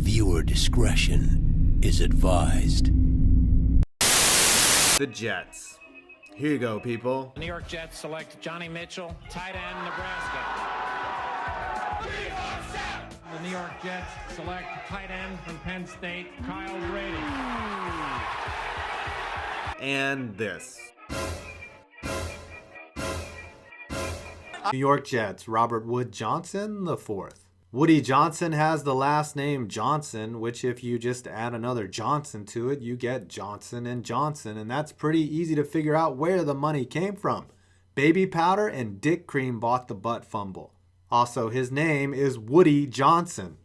Viewer discretion is advised. The Jets. Here you go, people. The New York Jets select Johnny Mitchell, tight end, Nebraska. The New York Jets select tight end from Penn State, Kyle Brady. And this. New York Jets, Robert Wood Johnson IV. Woody Johnson has the last name Johnson, which if you just add another Johnson to it, you get Johnson and Johnson, and that's pretty easy to figure out where the money came from. Baby powder and Dick Cream bought the butt fumble. Also, his name is Woody Johnson.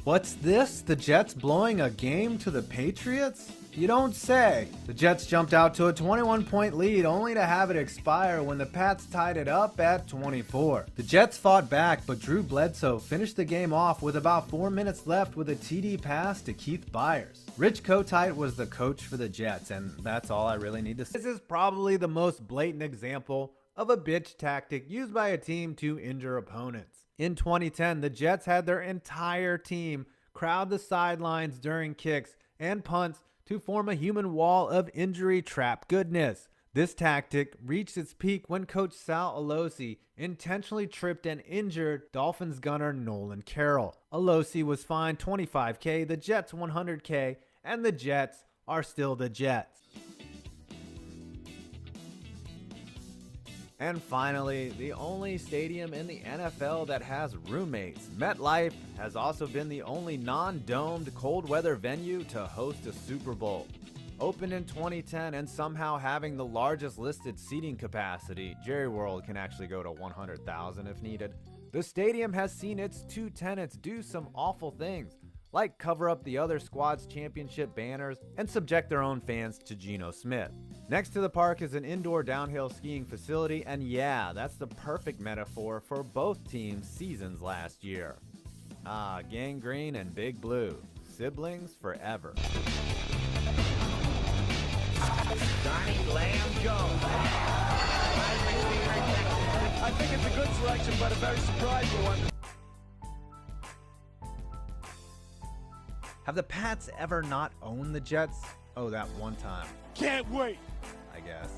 What's this? The Jets blowing a game to the Patriots? You don't say. The Jets jumped out to a 21-point lead only to have it expire when the Pats tied it up at 24. The Jets fought back, but Drew Bledsoe finished the game off with about 4 minutes left with a TD pass to Keith Byers. Rich Kotite was the coach for the Jets, and that's all I really need to say. This is probably the most blatant example of a bitch tactic used by a team to injure opponents. In 2010, the Jets had their entire team crowd the sidelines during kicks and punts to form a human wall of injury trap goodness. This tactic reached its peak when coach Sal Alosi intentionally tripped and injured Dolphins gunner Nolan Carroll. Alosi was fined $25K, the Jets $100K, and the Jets are still the Jets. And finally, the only stadium in the NFL that has roommates. MetLife has also been the only non-domed cold weather venue to host a Super Bowl. Opened in 2010 and somehow having the largest listed seating capacity, Jerry World can actually go to 100,000 if needed. The stadium has seen its two tenants do some awful things, like cover up the other squad's championship banners and subject their own fans to Geno Smith. Next to the park is an indoor downhill skiing facility, and yeah, that's the perfect metaphor for both teams' seasons last year. Ah, Gang Green and Big Blue, siblings forever. Johnny Lamb Jones. I think it's a good selection, but a very surprising one. Have the Pats ever not owned the Jets? Oh, that one time. Can't wait. I guess.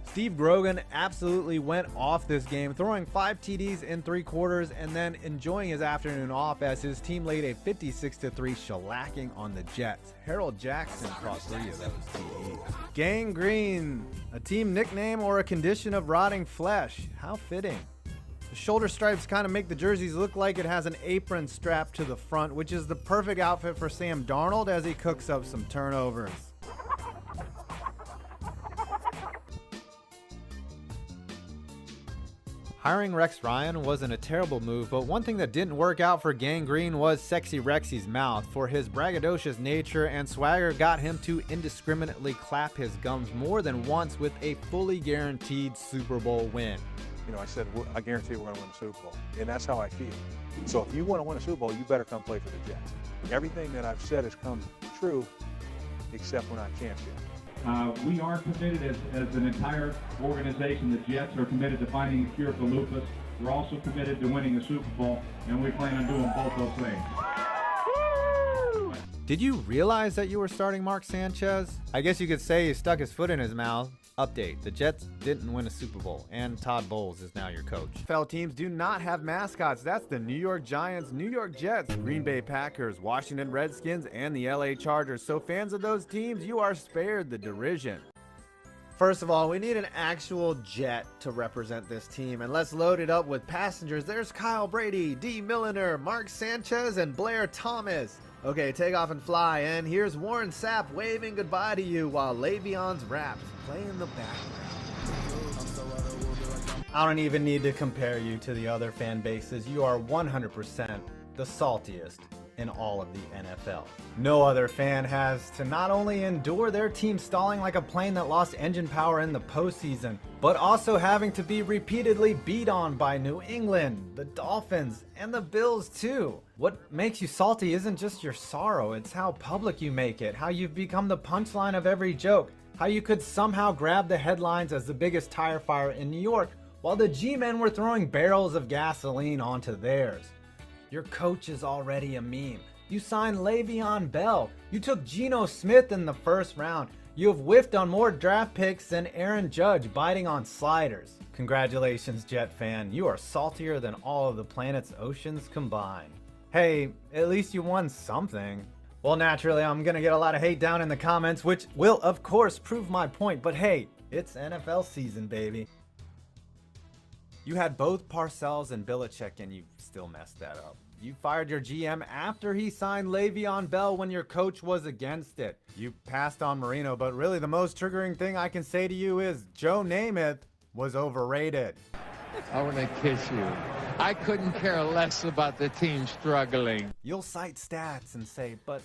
Steve Grogan absolutely went off this game, throwing 5 TDs in 3 quarters and then enjoying his afternoon off as his team laid a 56-3 shellacking on the Jets. Harold Jackson caught 3 of those TDs. Gang Green, a team nickname or a condition of rotting flesh. How fitting. The shoulder stripes kind of make the jerseys look like it has an apron strapped to the front, which is the perfect outfit for Sam Darnold as he cooks up some turnovers. Hiring Rex Ryan wasn't a terrible move, but one thing that didn't work out for Gang Green was Sexy Rexy's mouth, for his braggadocious nature and swagger got him to indiscriminately clap his gums more than once with a fully guaranteed Super Bowl win. You know, I said, I guarantee we're going to win the Super Bowl, and that's how I feel. So if you want to win a Super Bowl, you better come play for the Jets. Everything that I've said has come true, except we're not champs yet. We are committed as an entire organization. The Jets are committed to finding a cure for lupus. We're also committed to winning a Super Bowl, and we plan on doing both those things. Did you realize that you were starting Mark Sanchez? I guess you could say he stuck his foot in his mouth. Update, the Jets didn't win a Super Bowl, and Todd Bowles is now your coach. NFL teams do not have mascots. That's the New York Giants, New York Jets, Green Bay Packers, Washington Redskins, and the LA Chargers. So fans of those teams, you are spared the derision. First of all, we need an actual jet to represent this team, and let's load it up with passengers. There's Kyle Brady, D. Milliner, Mark Sanchez, and Blair Thomas. Okay, take off and fly, and here's Warren Sapp waving goodbye to you while Le'Veon's raps play in the background. I don't even need to compare you to the other fan bases. You are 100% the saltiest in all of the NFL. No other fan has to not only endure their team stalling like a plane that lost engine power in the postseason, but also having to be repeatedly beat on by New England, the Dolphins, and the Bills too. What makes you salty isn't just your sorrow, it's how public you make it, how you've become the punchline of every joke, how you could somehow grab the headlines as the biggest tire fire in New York, while the G-men were throwing barrels of gasoline onto theirs. Your coach is already a meme. You signed Le'Veon Bell. You took Geno Smith in the first round. You have whiffed on more draft picks than Aaron Judge biting on sliders. Congratulations, Jet fan. You are saltier than all of the planet's oceans combined. Hey, at least you won something. Well, naturally, I'm gonna get a lot of hate down in the comments, which will, of course, prove my point. But hey, it's NFL season, baby. You had both Parcells and Belichick, and you still messed that up. You fired your GM after he signed Le'Veon Bell when your coach was against it. You passed on Marino, but really the most triggering thing I can say to you is Joe Namath was overrated. I want to kiss you. I couldn't care less about the team struggling. You'll cite stats and say, but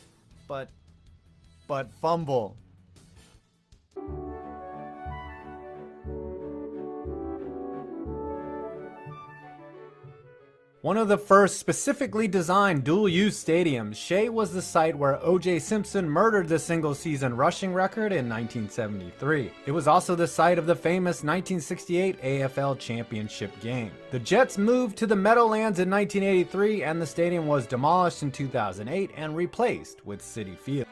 fumble. One of the first specifically designed dual-use stadiums, Shea was the site where O.J. Simpson murdered the single-season rushing record in 1973. It was also the site of the famous 1968 AFL Championship game. The Jets moved to the Meadowlands in 1983, and the stadium was demolished in 2008 and replaced with Citi Field.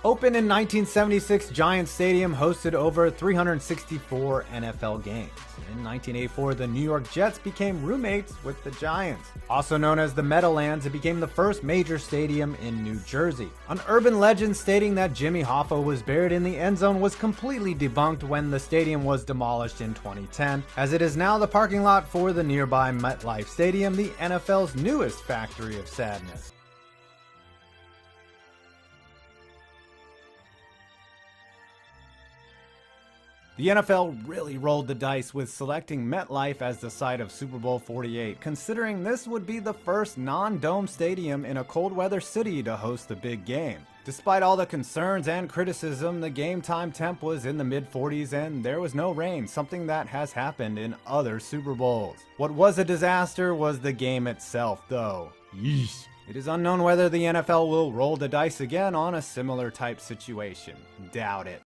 Opened in 1976, Giants Stadium hosted over 364 NFL games. In 1984, the New York Jets became roommates with the Giants. Also known as the Meadowlands, it became the first major stadium in New Jersey. An urban legend stating that Jimmy Hoffa was buried in the end zone was completely debunked when the stadium was demolished in 2010, as it is now the parking lot for the nearby MetLife Stadium, the NFL's newest factory of sadness. The NFL really rolled the dice with selecting MetLife as the site of Super Bowl 48, considering this would be the first non-dome stadium in a cold weather city to host the big game. Despite all the concerns and criticism, the game time temp was in the mid-40s and there was no rain, something that has happened in other Super Bowls. What was a disaster was the game itself, though. Yeesh. It is unknown whether the NFL will roll the dice again on a similar type situation. Doubt it.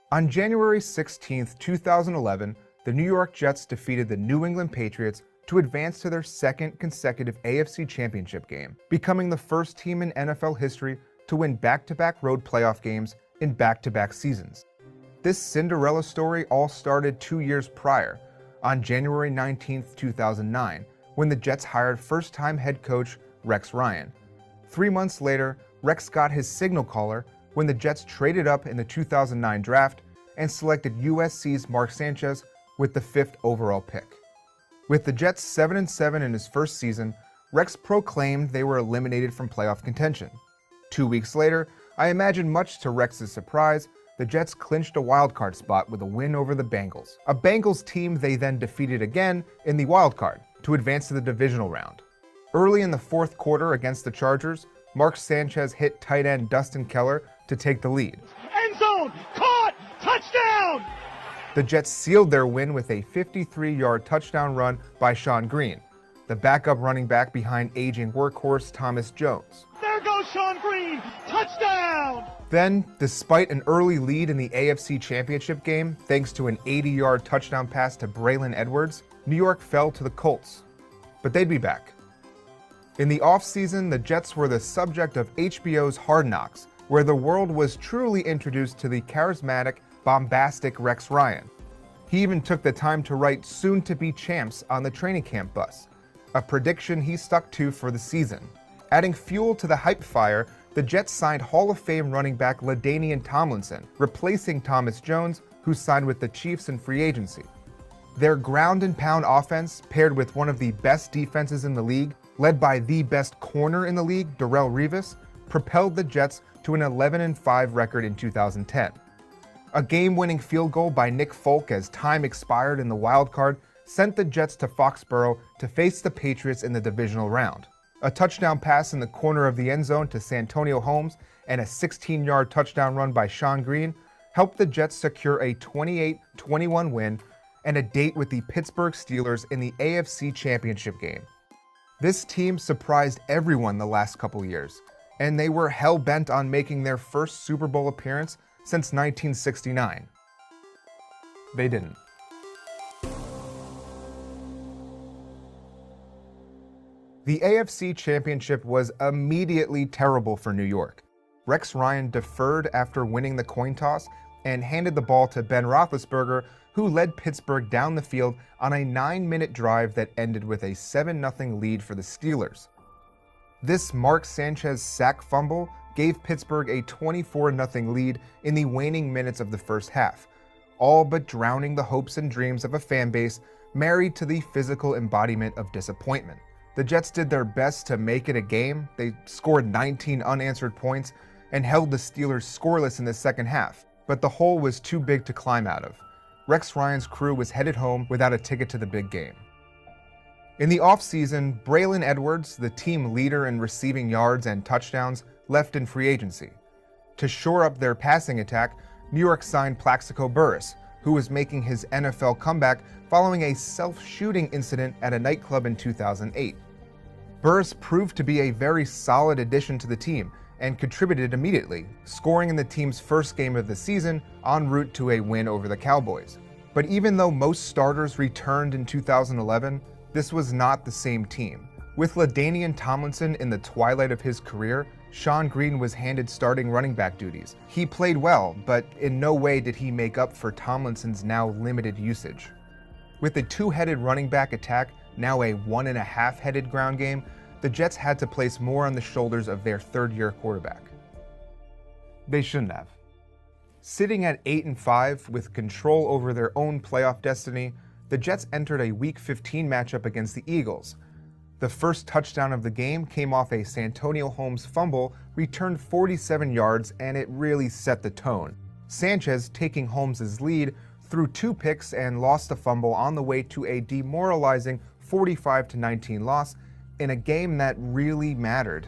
On January 16, 2011, the New York Jets defeated the New England Patriots to advance to their second consecutive AFC Championship game, becoming the first team in NFL history to win back-to-back road playoff games in back-to-back seasons. This Cinderella story all started 2 years prior, on January 19, 2009, when the Jets hired first-time head coach Rex Ryan. 3 months later, Rex got his signal caller when the Jets traded up in the 2009 draft and selected USC's Mark Sanchise with the 5th overall pick. With the Jets 7-7 in his first season, Rex proclaimed they were eliminated from playoff contention. 2 weeks later, I imagine much to Rex's surprise, the Jets clinched a wildcard spot with a win over the Bengals, a Bengals team they then defeated again in the wildcard to advance to the divisional round. Early in the fourth quarter against the Chargers, Mark Sanchise hit tight end Dustin Keller to take the lead. End zone! Caught! Touchdown! The Jets sealed their win with a 53-yard touchdown run by Sean Green, the backup running back behind aging workhorse Thomas Jones. There goes Sean Green! Touchdown! Then, despite an early lead in the AFC Championship game, thanks to an 80-yard touchdown pass to Braylon Edwards, New York fell to the Colts. But they'd be back. In the offseason, the Jets were the subject of HBO's Hard Knocks, where the world was truly introduced to the charismatic, bombastic Rex Ryan. He even took the time to write soon-to-be champs on the training camp bus, a prediction he stuck to for the season. Adding fuel to the hype fire, the Jets signed Hall of Fame running back LaDainian Tomlinson, replacing Thomas Jones, who signed with the Chiefs in free agency. Their ground-and-pound offense, paired with one of the best defenses in the league, led by the best corner in the league, Darrelle Revis, propelled the Jets to an 11-5 record in 2010. A game-winning field goal by Nick Folk as time expired in the wild card sent the Jets to Foxborough to face the Patriots in the divisional round. A touchdown pass in the corner of the end zone to Santonio Holmes and a 16-yard touchdown run by Sean Green helped the Jets secure a 28-21 win and a date with the Pittsburgh Steelers in the AFC Championship game. This team surprised everyone the last couple years, and they were hell-bent on making their first Super Bowl appearance since 1969. They didn't. The AFC Championship was immediately terrible for New York. Rex Ryan deferred after winning the coin toss and handed the ball to Ben Roethlisberger, who led Pittsburgh down the field on a 9-minute drive that ended with a 7-0 lead for the Steelers. This Mark Sanchez sack fumble gave Pittsburgh a 24-0 lead in the waning minutes of the first half, all but drowning the hopes and dreams of a fan base married to the physical embodiment of disappointment. The Jets did their best to make it a game. They scored 19 unanswered points and held the Steelers scoreless in the second half, but the hole was too big to climb out of. Rex Ryan's crew was headed home without a ticket to the big game. In the offseason, Braylon Edwards, the team leader in receiving yards and touchdowns, left in free agency. To shore up their passing attack, New York signed Plaxico Burress, who was making his NFL comeback following a self-shooting incident at a nightclub in 2008. Burress proved to be a very solid addition to the team and contributed immediately, scoring in the team's first game of the season en route to a win over the Cowboys. But even though most starters returned in 2011, this was not the same team. With LaDainian Tomlinson in the twilight of his career, Sean Green was handed starting running back duties. He played well, but in no way did he make up for Tomlinson's now limited usage. With the two-headed running back attack now a 1.5-headed ground game, the Jets had to place more on the shoulders of their third-year quarterback. They shouldn't have. Sitting at 8-5 with control over their own playoff destiny, the Jets entered a Week 15 matchup against the Eagles. The first touchdown of the game came off a Santonio Holmes fumble, returned 47 yards, and it really set the tone. Sanchez, taking Holmes' lead, threw 2 picks and lost a fumble on the way to a demoralizing 45-19 loss in a game that really mattered.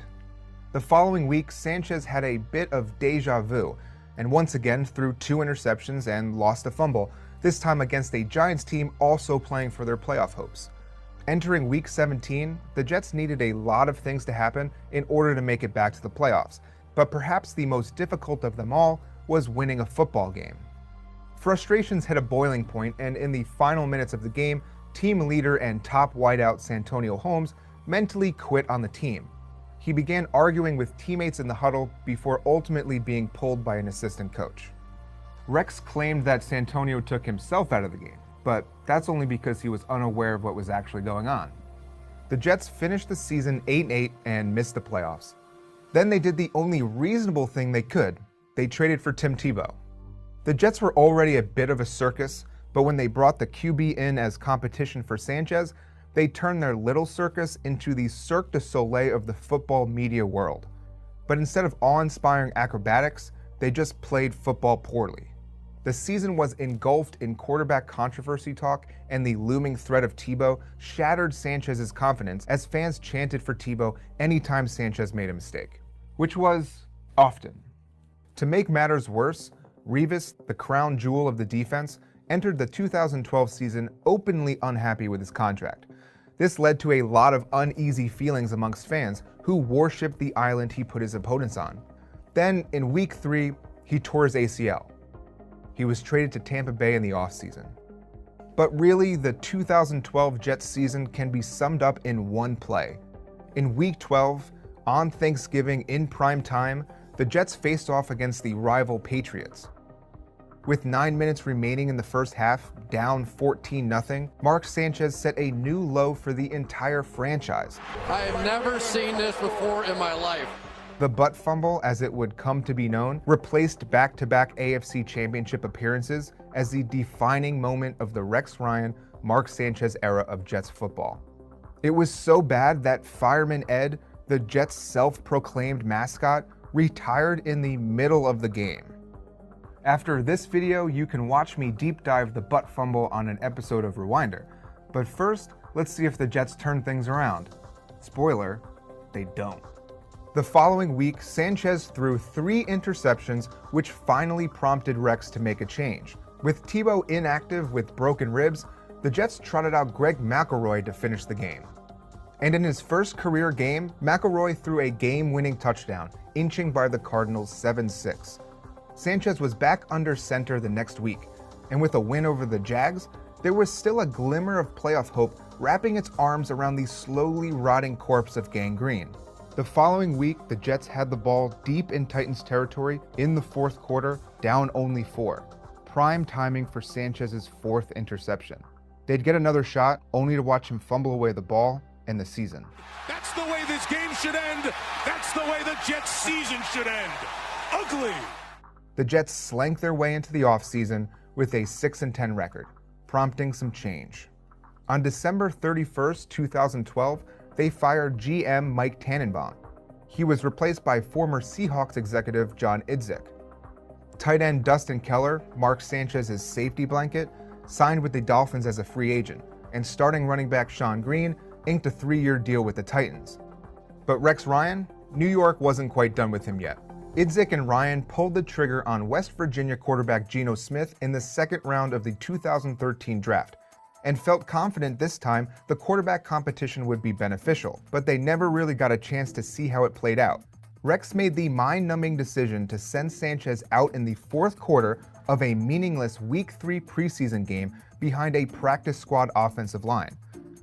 The following week, Sanchez had a bit of deja vu and once again threw 2 interceptions and lost a fumble, this time against a Giants team also playing for their playoff hopes. Entering Week 17, the Jets needed a lot of things to happen in order to make it back to the playoffs, but perhaps the most difficult of them all was winning a football game. Frustrations hit a boiling point, and in the final minutes of the game, team leader and top wideout Santonio Holmes mentally quit on the team. He began arguing with teammates in the huddle before ultimately being pulled by an assistant coach. Rex claimed that Santonio took himself out of the game, but that's only because he was unaware of what was actually going on. The Jets finished the season 8-8 and missed the playoffs. Then they did the only reasonable thing they could. They traded for Tim Tebow. The Jets were already a bit of a circus, but when they brought the QB in as competition for Sanchez, they turned their little circus into the Cirque du Soleil of the football media world. But instead of awe-inspiring acrobatics, they just played football poorly. The season was engulfed in quarterback controversy talk, and the looming threat of Tebow shattered Sanchez's confidence as fans chanted for Tebow anytime Sanchez made a mistake, which was often. To make matters worse, Revis, the crown jewel of the defense, entered the 2012 season openly unhappy with his contract. This led to a lot of uneasy feelings amongst fans who worshipped the island he put his opponents on. Then, in Week 3, he tore his ACL. He was traded to Tampa Bay in the offseason. But really, the 2012 Jets season can be summed up in one play. In Week 12, on Thanksgiving in prime time, the Jets faced off against the rival Patriots. With 9 minutes remaining in the first half, down 14-0, Mark Sanchez set a new low for the entire franchise. I have never seen this before in my life. The butt fumble, as it would come to be known, replaced back-to-back AFC Championship appearances as the defining moment of the Rex Ryan, Mark Sanchez era of Jets football. It was so bad that Fireman Ed, the Jets' self-proclaimed mascot, retired in the middle of the game. After this video, you can watch me deep dive the butt fumble on an episode of Rewinder. But first, let's see if the Jets turn things around. Spoiler, they don't. The following week, Sanchez threw 3 interceptions, which finally prompted Rex to make a change. With Tebow inactive with broken ribs, the Jets trotted out Greg McElroy to finish the game. And in his first career game, McElroy threw a game-winning touchdown, inching by the Cardinals 7-6. Sanchez was back under center the next week, and with a win over the Jags, there was still a glimmer of playoff hope wrapping its arms around the slowly rotting corpse of gangrene. The following week, the Jets had the ball deep in Titans territory in the fourth quarter, down only 4. Prime timing for Sanchiz's 4th interception. They'd get another shot, only to watch him fumble away the ball and the season. That's the way this game should end. That's the way the Jets' season should end. Ugly. The Jets slank their way into the offseason with a 6-10 record, prompting some change. On December 31st, 2012, they fired GM Mike Tannenbaum. He was replaced by former Seahawks executive John Idzik. Tight end Dustin Keller, Mark Sanchiz's safety blanket, signed with the Dolphins as a free agent, and starting running back Sean Green inked a 3-year deal with the Titans. But Rex Ryan, New York wasn't quite done with him yet. Idzik and Ryan pulled the trigger on West Virginia quarterback Geno Smith in the 2nd round of the 2013 draft, and felt confident this time the quarterback competition would be beneficial, but they never really got a chance to see how it played out. Rex made the mind-numbing decision to send Sanchise out in the 4th quarter of a meaningless Week 3 preseason game behind a practice squad offensive line.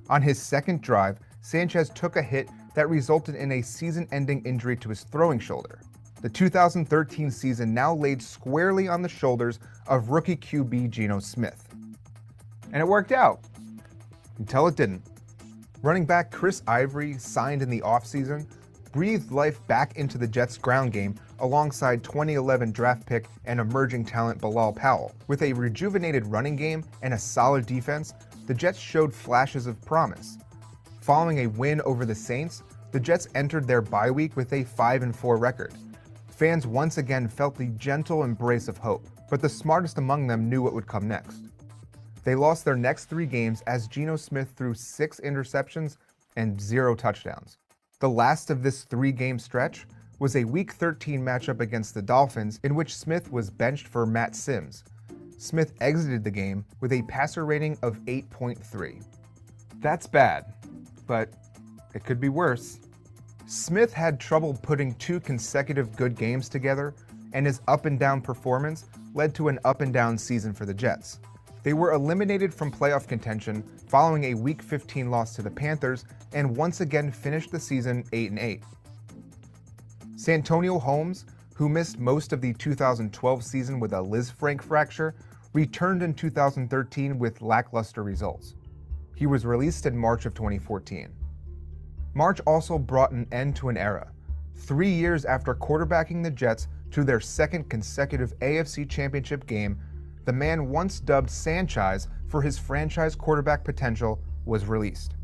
On his 2nd drive, Sanchise took a hit that resulted in a season-ending injury to his throwing shoulder. The 2013 season now laid squarely on the shoulders of rookie QB Geno Smith. And it worked out. Until it didn't. Running back Chris Ivory, signed in the offseason, breathed life back into the Jets' ground game alongside 2011 draft pick and emerging talent Bilal Powell. With a rejuvenated running game and a solid defense, the Jets showed flashes of promise. Following a win over the Saints, the Jets entered their bye week with a 5-4 record. Fans once again felt the gentle embrace of hope, but the smartest among them knew what would come next. They lost their next 3 games as Geno Smith threw 6 interceptions and 0 touchdowns. The last of this 3-game stretch was a Week 13 matchup against the Dolphins in which Smith was benched for Matt Sims. Smith exited the game with a passer rating of 8.3. That's bad, but it could be worse. Smith had trouble putting 2 consecutive good games together, and his up-and-down performance led to an up-and-down season for the Jets. They were eliminated from playoff contention following a Week 15 loss to the Panthers and once again finished the season 8-8. Santonio Holmes, who missed most of the 2012 season with a Lisfranc fracture, returned in 2013 with lackluster results. He was released in March of 2014. March also brought an end to an era. 3 years after quarterbacking the Jets to their 2nd consecutive AFC Championship game, the man once dubbed Sanchise for his franchise quarterback potential was released.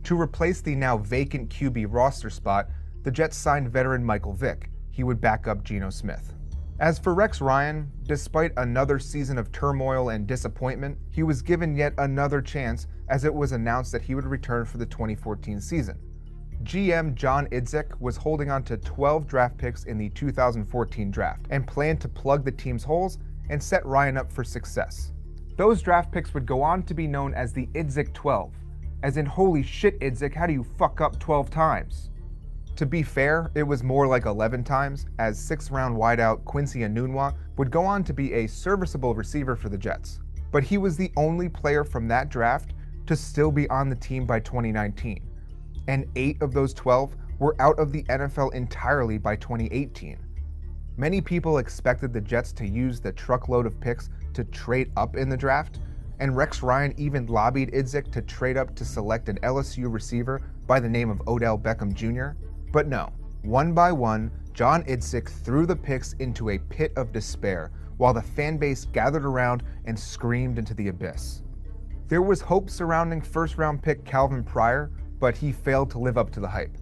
To replace the now vacant QB roster spot, the Jets signed veteran Michael Vick. He would back up Geno Smith. As for Rex Ryan, despite another season of turmoil and disappointment, he was given yet another chance as it was announced that he would return for the 2014 season. GM John Idzik was holding on to 12 draft picks in the 2014 draft and planned to plug the team's holes and set Ryan up for success. Those draft picks would go on to be known as the Idzik 12, as in holy shit Idzik, how do you fuck up 12 times? To be fair, it was more like 11 times, as 6th-round wideout Quincy Enunwa would go on to be a serviceable receiver for the Jets. But he was the only player from that draft to still be on the team by 2019, and 8 of those 12 were out of the NFL entirely by 2018. Many people expected the Jets to use the truckload of picks to trade up in the draft, and Rex Ryan even lobbied Idzik to trade up to select an LSU receiver by the name of Odell Beckham Jr. But no, one by one, John Idzik threw the picks into a pit of despair while the fan base gathered around and screamed into the abyss. There was hope surrounding 1st-round pick Calvin Pryor, but he failed to live up to the hype.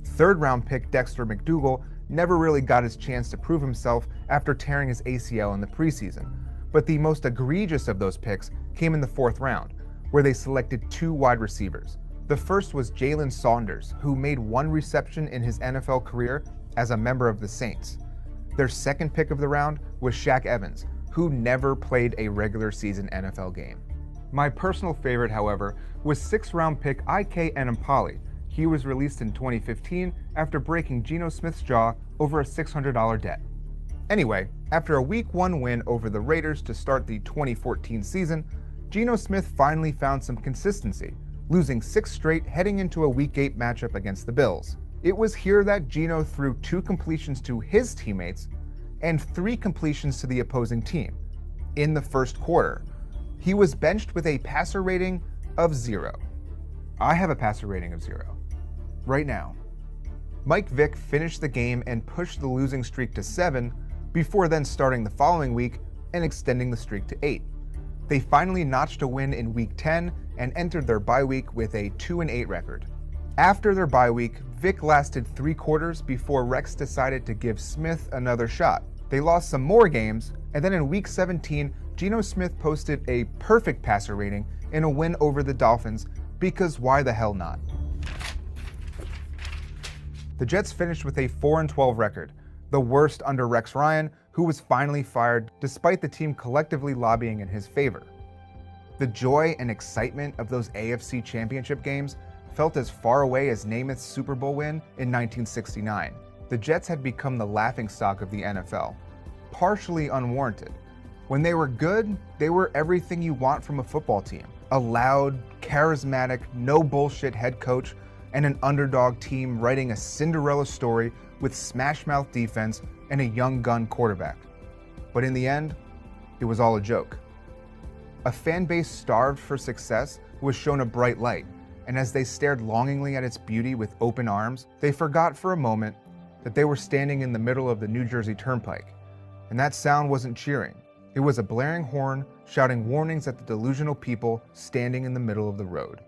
3rd-round pick Dexter McDougal never really got his chance to prove himself after tearing his ACL in the preseason, but the most egregious of those picks came in the 4th round, where they selected 2 wide receivers. The first was Jalen Saunders, who made 1 reception in his NFL career as a member of the Saints. Their 2nd pick of the round was Shaq Evans, who never played a regular season NFL game. My personal favorite, however, was 6th-round pick IK Enampali. He was released in 2015 after breaking Geno Smith's jaw over a $600 debt. Anyway, after a Week 1 win over the Raiders to start the 2014 season, Geno Smith finally found some consistency, losing 6 straight heading into a Week 8 matchup against the Bills. It was here that Geno threw 2 completions to his teammates and 3 completions to the opposing team. In the first quarter, he was benched with a passer rating of 0. I have a passer rating of 0. Right now. Mike Vick finished the game and pushed the losing streak to 7 before then starting the following week and extending the streak to 8. They finally notched a win in Week 10 and entered their bye week with a 2-8 record. After their bye week, Vick lasted 3 quarters before Rex decided to give Smith another shot. They lost some more games, and then in Week 17, Geno Smith posted a perfect passer rating in a win over the Dolphins, because why the hell not? The Jets finished with a 4-12 record, the worst under Rex Ryan, who was finally fired despite the team collectively lobbying in his favor. The joy and excitement of those AFC Championship games felt as far away as Namath's Super Bowl win in 1969. The Jets had become the laughingstock of the NFL, partially unwarranted. When they were good, they were everything you want from a football team. A loud, charismatic, no bullshit head coach and an underdog team writing a Cinderella story with smash-mouth defense and a young gun quarterback. But in the end, it was all a joke. A fan base starved for success was shown a bright light, and as they stared longingly at its beauty with open arms, they forgot for a moment that they were standing in the middle of the New Jersey Turnpike. And that sound wasn't cheering. It was a blaring horn shouting warnings at the delusional people standing in the middle of the road.